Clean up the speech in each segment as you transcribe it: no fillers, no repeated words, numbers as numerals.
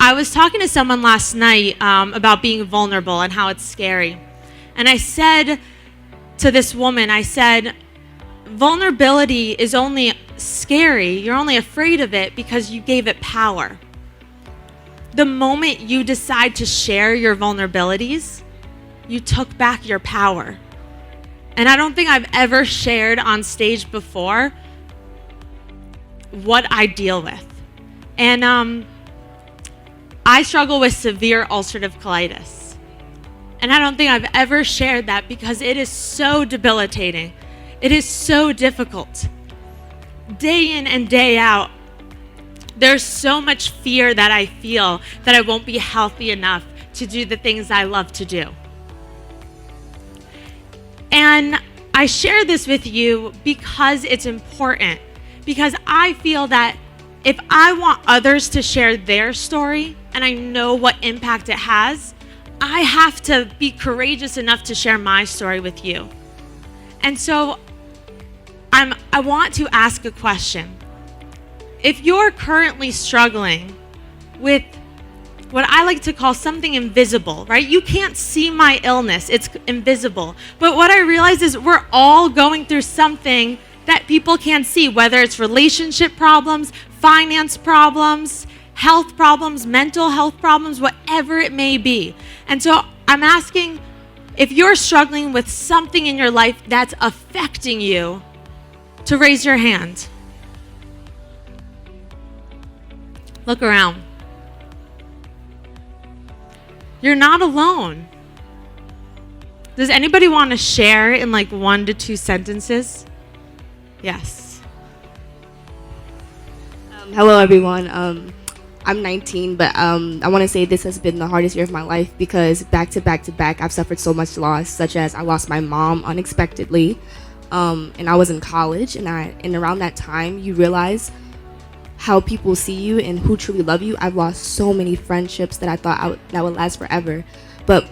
I was talking to someone last night about being vulnerable and how it's scary. And I said to this woman, I said, vulnerability is only scary. You're only afraid of it because you gave it power. The moment you decide to share your vulnerabilities, you took back your power. And I don't think I've ever shared on stage before what I deal with. And I struggle with severe ulcerative colitis. And I don't think I've ever shared that because it is so debilitating. It is so difficult. Day in and day out, there's so much fear that I feel that I won't be healthy enough to do the things I love to do. And I share this with you because it's important. Because I feel that if I want others to share their story, and I know what impact it has, I have to be courageous enough to share my story with you. And so I want to ask a question. If you're currently struggling with what I like to call something invisible, right? You can't see my illness, it's invisible. But what I realize is we're all going through something that people can't see, whether it's relationship problems, finance problems, health problems, mental health problems, whatever it may be. And so I'm asking, if you're struggling with something in your life that's affecting you, to raise your hand. Look around. You're not alone. Does anybody want to share in like 1 to 2 sentences? Yes. Hello, everyone. I'm 19, but I want to say this has been the hardest year of my life because back to back, I've suffered so much loss, such as I lost my mom unexpectedly, and I was in college, and around that time, you realize how people see you and who truly love you. I've lost so many friendships that I thought that would last forever, but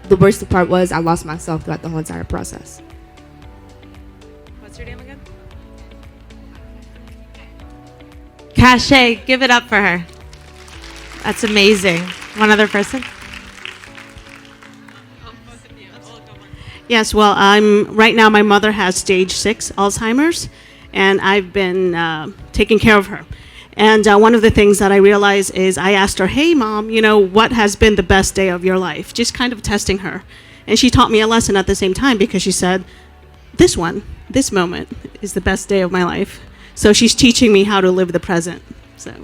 the worst part was I lost myself throughout the whole entire process. What's your name again? Cache, give it up for her. That's amazing. One other person? Yes, well, right now my mother has stage 6 Alzheimer's, and I've been taking care of her. And one of the things that I realized is I asked her, hey, Mom, what has been the best day of your life? Just kind of testing her. And she taught me a lesson at the same time because she said, this moment is the best day of my life. So she's teaching me how to live the present. So.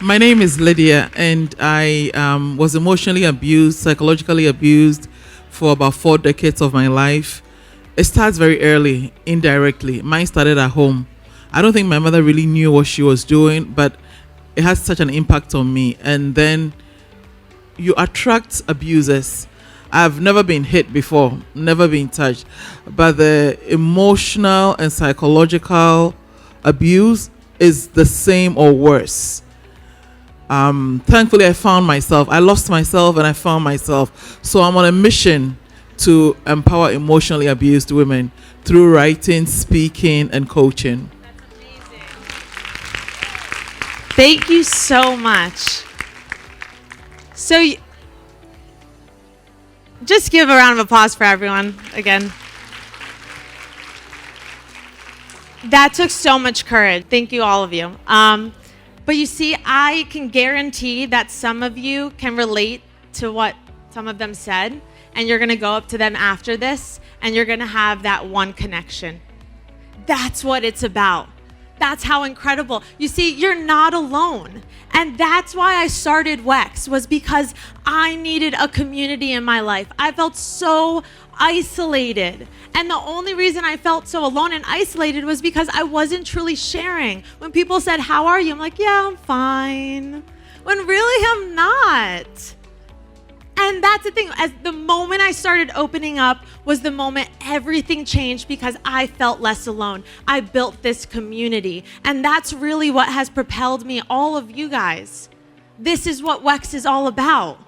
My name is Lydia, and I was emotionally abused, psychologically abused for about 4 decades of my life. It starts very early, indirectly. Mine started at home. I don't think my mother really knew what she was doing, but it has such an impact on me. And then you attract abusers. I've never been hit before, never been touched, but the emotional and psychological abuse is the same or worse. Thankfully, I lost myself and I found myself. So I'm on a mission to empower emotionally abused women through writing, speaking, and coaching. That's amazing. Thank you so much. So just give a round of applause for everyone again. That took so much courage. Thank you, all of you. But you see, I can guarantee that some of you can relate to what some of them said, and you're going to go up to them after this, and you're going to have that one connection. That's what it's about. That's how incredible. You see, you're not alone. And that's why I started WEX, was because I needed a community in my life. I felt so isolated. And the only reason I felt so alone and isolated was because I wasn't truly sharing. When people said, how are you? I'm like, yeah, I'm fine. When really I'm not. And that's the thing, as the moment I started opening up was the moment everything changed because I felt less alone. I built this community, and that's really what has propelled me, all of you guys. This is what WEX is all about.